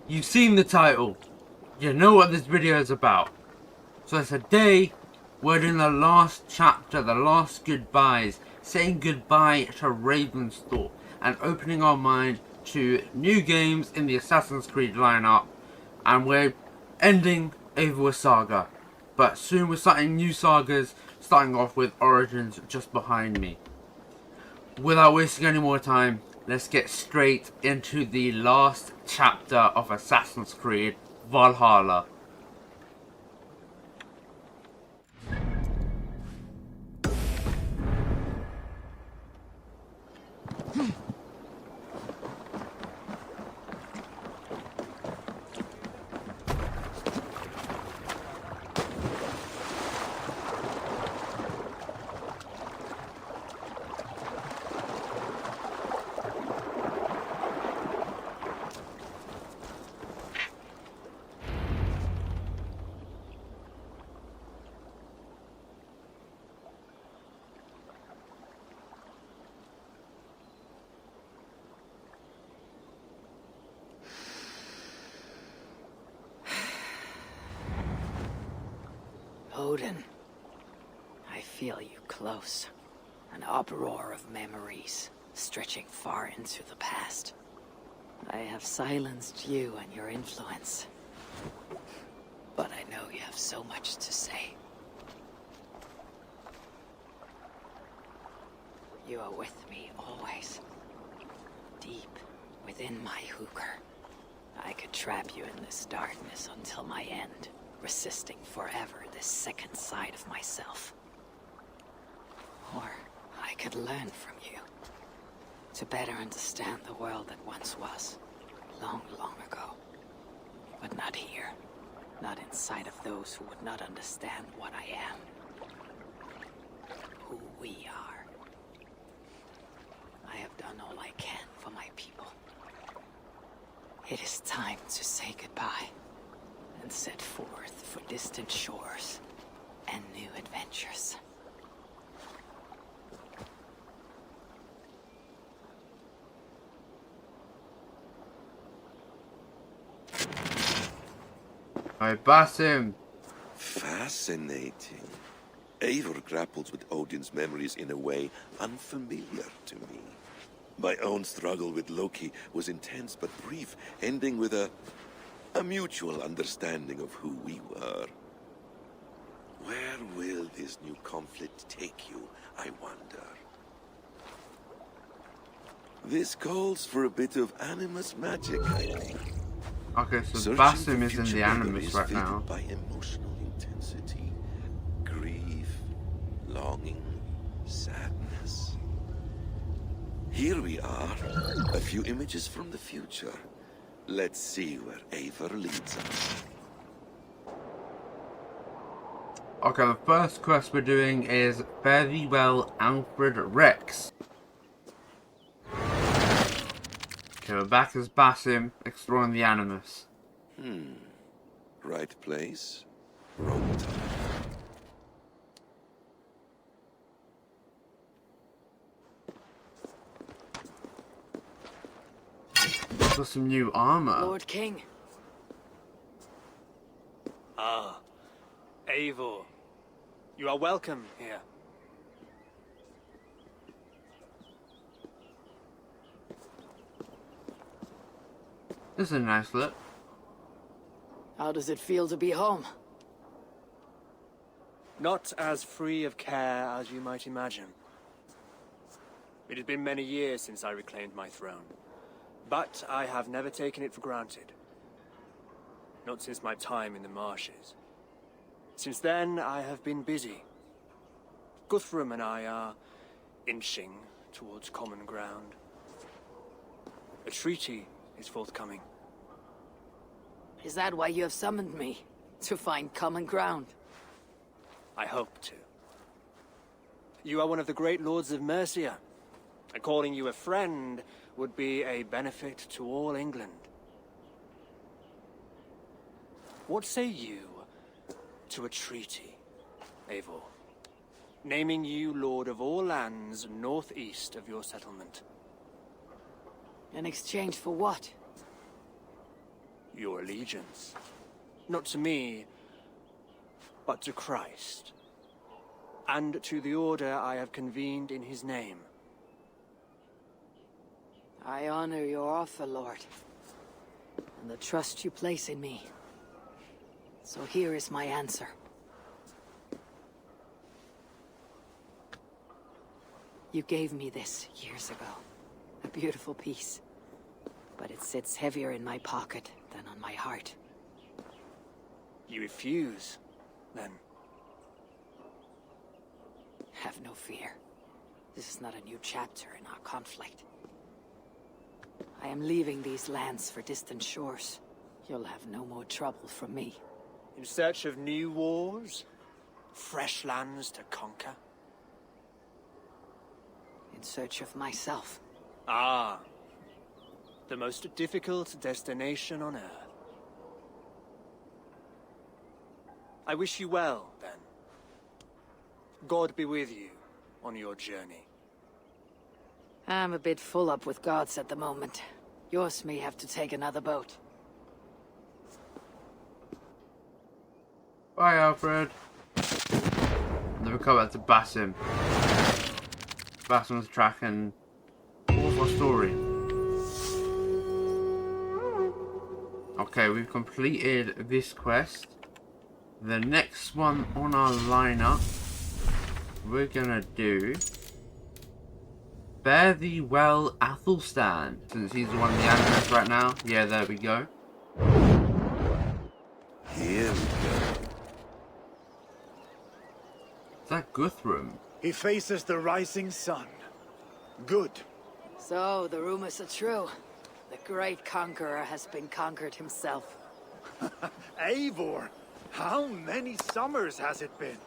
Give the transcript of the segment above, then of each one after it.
You've seen the title. You know what this video is about. So today, we're doing the last chapter, the last goodbyes, saying goodbye to Ravensthorpe and opening our mind to new games in the Assassin's Creed lineup. And we're ending Eivor Saga. But soon we're starting new sagas, starting off with Origins just behind me. Without wasting any more time, let's get straight into the last chapter of Assassin's Creed, Valhalla. Odin, I feel you close. An uproar of memories, stretching far into the past. I have silenced you and your influence. But I know you have so much to say. You are with me always. Deep within my hooker. I could trap you in this darkness until my end. Resisting forever this second side of myself. Or I could learn from you. To better understand the world that once was. Long, long ago. But not here. Not inside of those who would not understand what I am. Who we are. I have done all I can for my people. It is time to say goodbye. And set forth for distant shores and new adventures. I bash him. Fascinating. Eivor grapples with Odin's memories in a way unfamiliar to me. My own struggle with Loki was intense but brief, ending with a mutual understanding of who we were. Where will this new conflict take you, I wonder? This calls for a bit of animus magic, I think. Okay, so Searching Basim for is in future the animus memories right filled now. by emotional intensity, grief, longing, sadness. Here we are, a few images from the future. Let's see where Eivor leads us. Okay, the first quest we're doing is Fare Thee Well, Alfred Rex. Okay, we're back as Basim, exploring the animus. Right place, wrong time. Got some new armor. Lord King. Ah, Eivor. You are welcome here. This is a nice look. How does it feel to be home? Not as free of care as you might imagine. It has been many years since I reclaimed my throne, but I have never taken it for granted. Not since my time in the marshes. Since then, I have been busy. Guthrum and I are inching towards common ground. A treaty is forthcoming. Is that why you have summoned me? To find common ground? I hope to. You are one of the great lords of Mercia, and calling you a friend would be a benefit to all England. What say you to a treaty, Eivor? Naming you lord of all lands northeast of your settlement. In exchange for what? your allegiance. Not to me, but to Christ. And to the order I have convened in his name. I honor your offer, Lord, and the trust you place in me. So here is my answer. You gave me this years ago. A beautiful piece. But it sits heavier in my pocket than on my heart. You refuse, then? Have no fear. This is not a new chapter in our conflict. I am leaving these lands for distant shores. You'll have no more trouble from me. In search of new wars? Fresh lands to conquer? In search of myself. Ah. The most difficult destination on Earth. I wish you well, then. God be with you on your journey. I'm a bit full up with gods at the moment. Yours may have to take another boat. Bye, Alfred. And then we come back to Basim. Basim's tracking awful story. Okay, we've completed this quest. The next one on our lineup, we're gonna do Fare Thee Well, Athelstan, since he's the one in the animus right now. Yeah, there we go. Here we go. Is that Guthrum? He faces the rising sun. Good. So, the rumors are true. The great conqueror has been conquered himself. Eivor, how many summers has it been?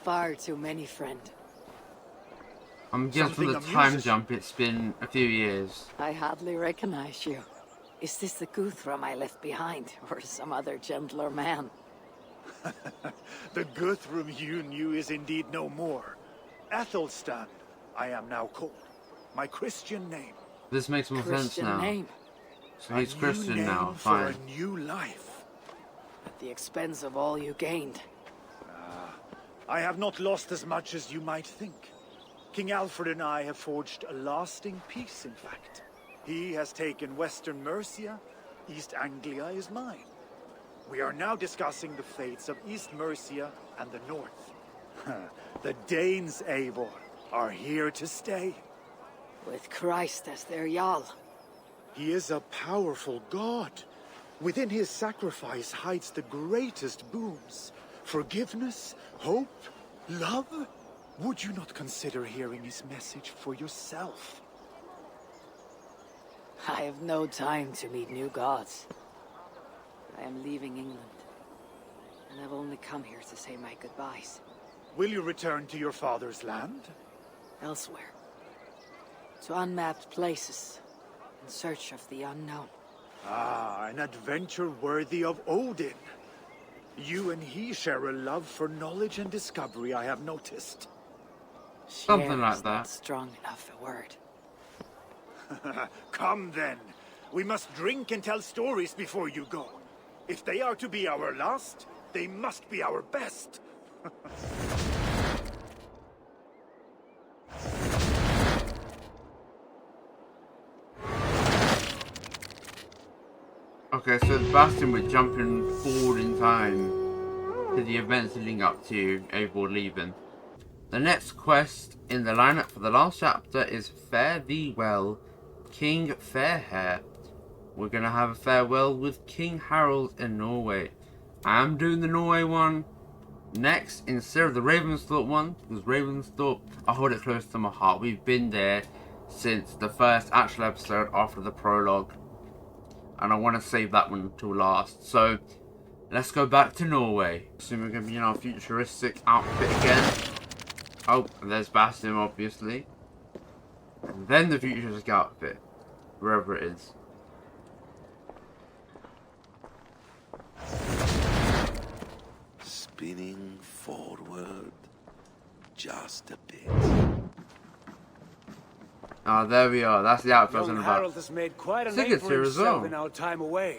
Far too many, friend. I'm guessing for the Something time amuses- jump, it's been a few years. I hardly recognize you. Is this the Guthrum I left behind, or some other gentler man? The Guthrum you knew is indeed no more. Athelstan, I am now called. My Christian name. This makes more sense Christian now. name, So he's A new Christian name now, for fine. a new life. at the expense of all you gained. I have not lost as much as you might think. King Alfred and I have forged a lasting peace, in fact. He has taken Western Mercia, East Anglia is mine. We are now discussing the fates of East Mercia and the North. The Danes, Eivor, are here to stay. With Christ as their Jarl. He is a powerful god. Within his sacrifice hides the greatest boons. Forgiveness, hope, love. Would you not consider hearing his message for yourself? I have no time to meet new gods. I am leaving England, and I've only come here to say my goodbyes. Will you return to your father's land? Elsewhere. To unmapped places, in search of the unknown. Ah, an adventure worthy of Odin. You and he share a love for knowledge and discovery, I have noticed. Something Share like is that. not strong enough a word. Come then. We must drink and tell stories before you go. If they are to be our last, they must be our best. Okay, so the Bastion, we're jumping forward in time to the events leading up to Eivor leaving. The next quest in the lineup for the last chapter is Fare Thee Well, King Fairhair. We're going to have a farewell with King Harald in Norway. I'm doing the Norway one next instead of the Ravensthorpe one, because Ravensthorpe, I hold it close to my heart. We've been there since the first actual episode after the prologue, and I want to save that one until last. So let's go back to Norway. Soon we're going to be in our futuristic outfit again. Oh, there's Bastion, obviously. And then the futuristic outfit, wherever it is. Spinning forward just a bit. Ah, there we are. That's the outfit I was Young on about. Harold has made quite a name Sigurd's for here as himself well. in our time away.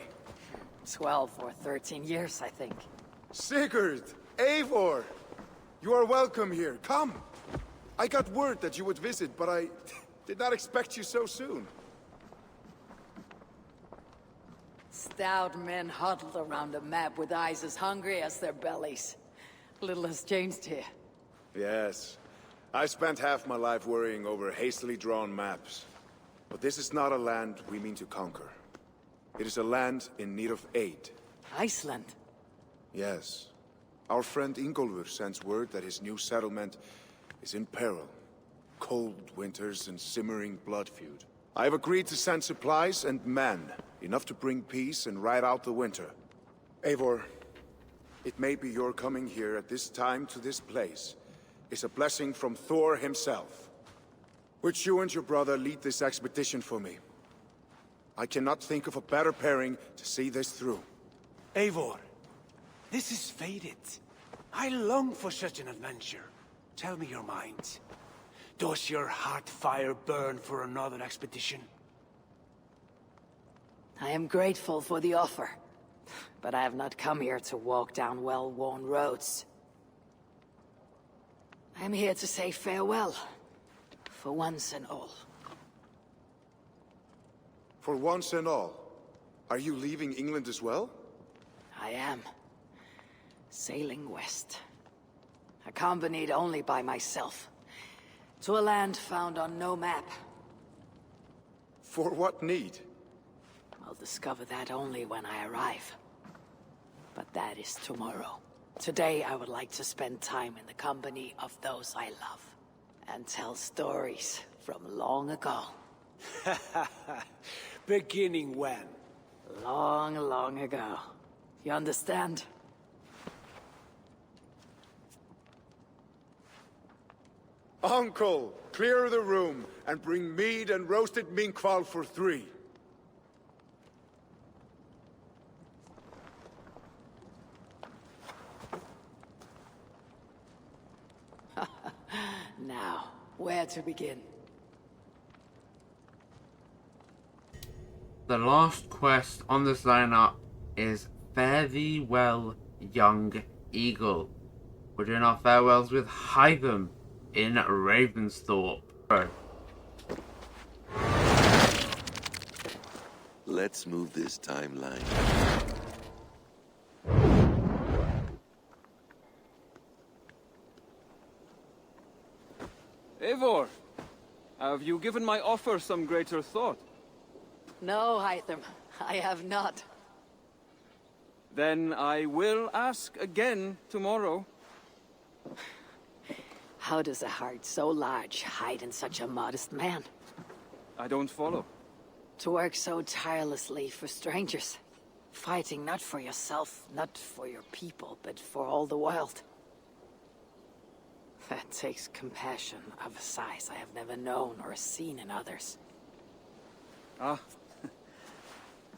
12 or 13 years, I think. Sigurd! Eivor! You are welcome here. Come! I got word that you would visit, but I did not expect you so soon. Stout men huddled around a map with eyes as hungry as their bellies. Little has changed here. Yes. I spent half my life worrying over hastily drawn maps. But this is not a land we mean to conquer. It is a land in need of aid. Iceland? Yes. Our friend Ingólfur sends word that his new settlement is in peril. Cold winters and simmering blood feud. I have agreed to send supplies and men, enough to bring peace and ride out the winter. Eivor, it may be your coming here at this time to this place is a blessing from Thor himself. Would you and your brother lead this expedition for me? I cannot think of a better pairing to see this through. Eivor, this is fated. I long for such an adventure. Tell me your mind. Does your heart fire burn for another expedition? I am grateful for the offer, but I have not come here to walk down well-worn roads. I am here to say farewell, for once and all. For once and all, are you leaving England as well? I am. Sailing west. Accompanied only by myself. To a land found on no map. For what need? I'll discover that only when I arrive. But that is tomorrow. Today I would like to spend time in the company of those I love. And tell stories from long ago. Beginning when? Long, long ago. You understand? Uncle, clear the room and bring mead and roasted minkwal for 3. Now, where to begin? The last quest on this lineup is Fare Thee Well, Young Eagle. We're doing our farewells with Hytham in Ravensthorpe. Let's move this timeline. Eivor, have you given my offer some greater thought? No, Hytham, I have not. Then I will ask again tomorrow. How does a heart so large hide in such a modest man? I don't follow. To work so tirelessly for strangers. Fighting not for yourself, not for your people, but for all the world. That takes compassion of a size I have never known or seen in others. Ah,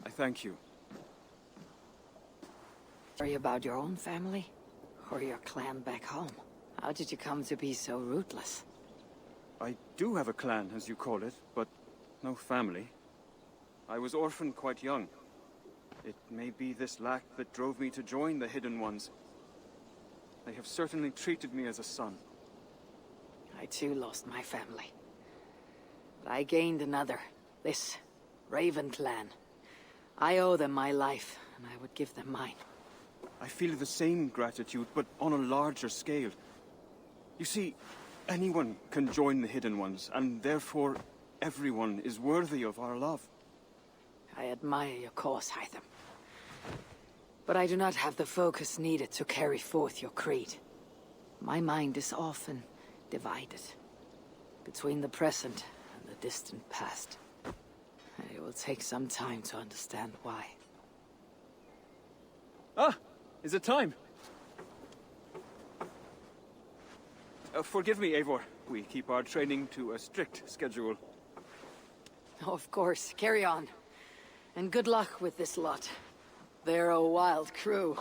I thank you. Worry about your own family? Or your clan back home? How did you come to be so rootless? I do have a clan, as you call it, but no family. I was orphaned quite young. It may be this lack that drove me to join the Hidden Ones. They have certainly treated me as a son. I too lost my family. But I gained another. This Raven clan. I owe them my life, and I would give them mine. I feel the same gratitude, but on a larger scale. You see, anyone can join the Hidden Ones, and therefore everyone is worthy of our love. I admire your cause, Hytham. But I do not have the focus needed to carry forth your creed. My mind is often divided between the present and the distant past. It will take some time to understand why. Ah! Is it time? Forgive me, Eivor. We keep our training to a strict schedule. Oh, of course. Carry on. And good luck with this lot. They're a wild crew.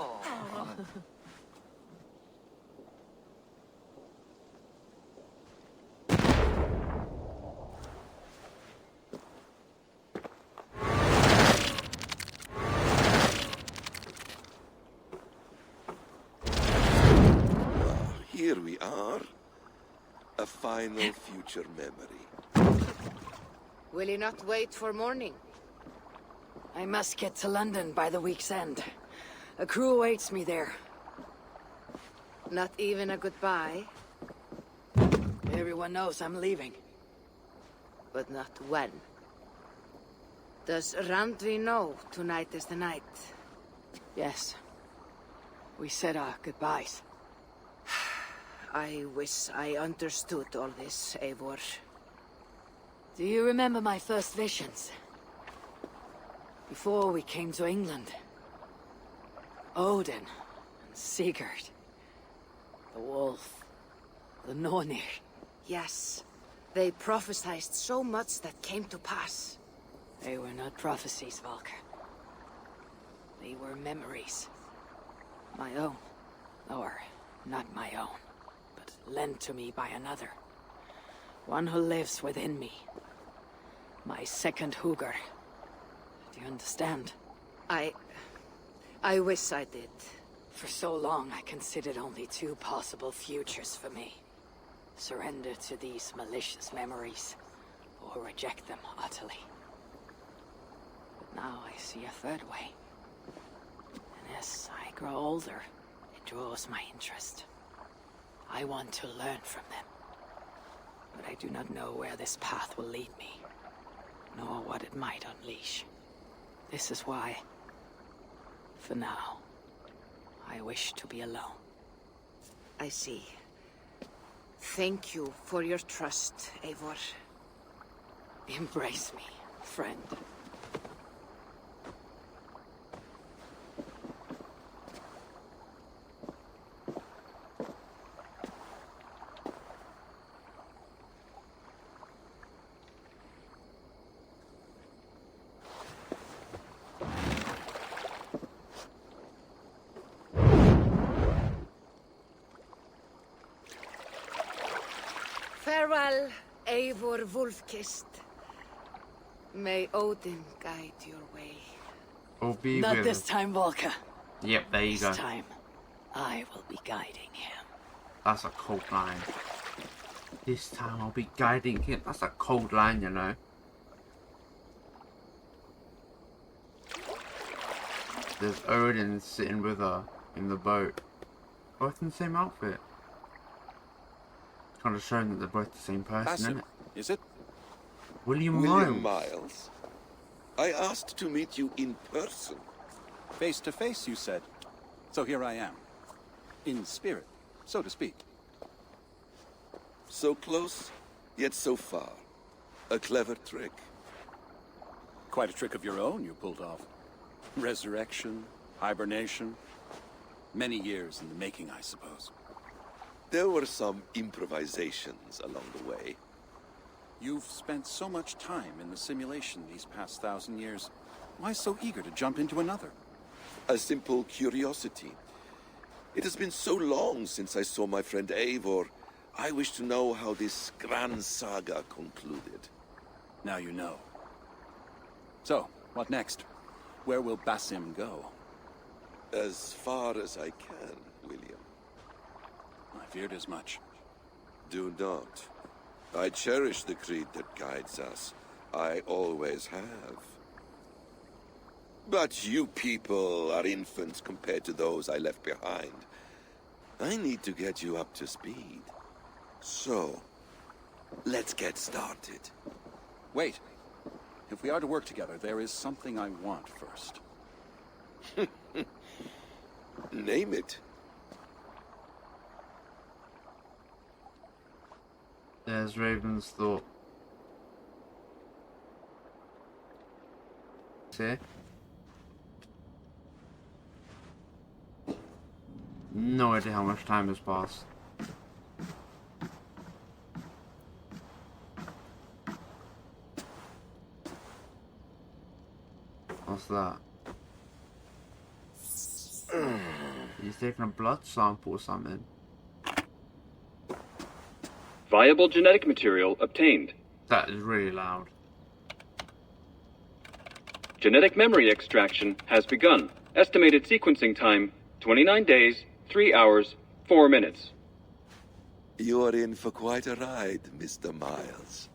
here we are. A final future memory. Will you not wait for morning? I must get to London by the week's end. A crew awaits me there. Not even a goodbye, Everyone knows I'm leaving. but not when. Does Randvi know tonight is the night? Yes. We said our goodbyes. I wish I understood all this, Eivor. Do you remember my first visions? Before we came to England. Odin and Sigurd. The wolf. The Nornir. Yes, they prophesied so much that came to pass. They were not prophecies, Valka. They were memories. My own. Or not my own, but lent to me by another. One who lives within me. My second Hugr. Do you understand? I wish I did. For so long, I considered only two possible futures for me. Surrender to these malicious memories, or reject them utterly. But now I see a third way. And as I grow older, it draws my interest. I want to learn from them. But I do not know where this path will lead me, nor what it might unleash. This is why, for now, I wish to be alone. I see. Thank you for your trust, Eivor. Embrace me, friend. Farewell, Eivor Wolfkist. May Odin guide your way. Or be Not with this us. time, Volka. Yep, there you go. This time, I will be guiding him. That's a cold line. This time I'll be guiding him. That's a cold line, you know. There's Odin sitting with her in the boat. Both in the same outfit. Kind of showing that they're both the same person, Basim, isn't it? is it? William William Miles. Miles? I asked to meet you in person. Face to face, you said. So here I am. In spirit, so to speak. So close, yet so far. A clever trick. Quite a trick of your own you pulled off. Resurrection, hibernation. Many years in the making, I suppose. There were some improvisations along the way. You've spent so much time in the simulation these past 1,000 years. Why so eager to jump into another? A simple curiosity. It has been so long since I saw my friend Eivor. I wish to know how this grand saga concluded. Now you know. So, what next? Where will Basim go? As far as I can, William. I feared as much. Do not. I cherish the creed that guides us. I always have. But you people are infants compared to those I left behind. I need to get you up to speed. So, let's get started. Wait. If we are to work together, there is something I want first. Name it. There's Ravensthorpe. See? No idea how much time has passed. What's that? He's taking a blood sample or something. Viable genetic material obtained. That is really loud. Genetic memory extraction has begun. Estimated sequencing time, 29 days, 3 hours, 4 minutes. You are in for quite a ride, Mr. Miles.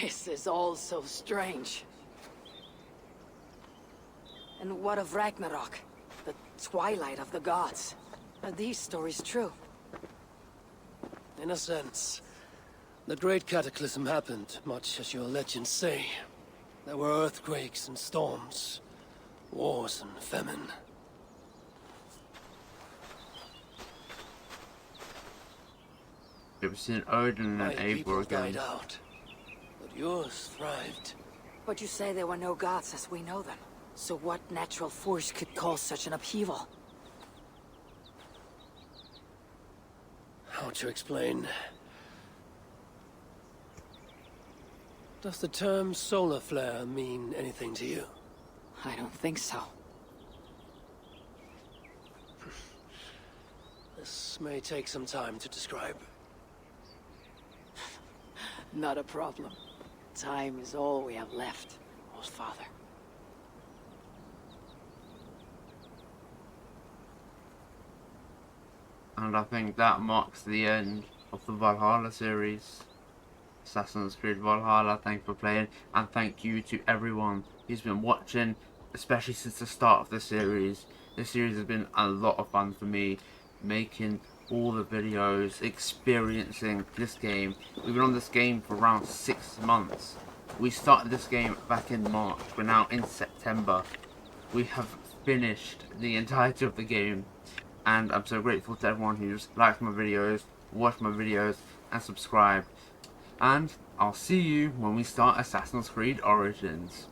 This is all so strange. And what of Ragnarok? The twilight of the gods? Are these stories true? In a sense. The Great Cataclysm happened, much as your legends say. There were earthquakes and storms, wars and famine. We've seen Odin My and Eivor people again. died out, but yours thrived. But you say there were no gods as we know them. So what natural force could cause such an upheaval? How to explain? Does the term solar flare mean anything to you? I don't think so. This may take some time to describe. Not a problem. Time is all we have left, old father. And I think that marks the end of the Valhalla series. Assassin's Creed Valhalla, thank you for playing, and thank you to everyone who's been watching, especially since the start of the series. This series has been a lot of fun for me, making all the videos, experiencing this game. We've been on this game for around 6 months. We started this game back in March, we're now in September. We have finished the entirety of the game, and I'm so grateful to everyone who's liked my videos, watched my videos, and subscribed. And I'll see you when we start Assassin's Creed Origins.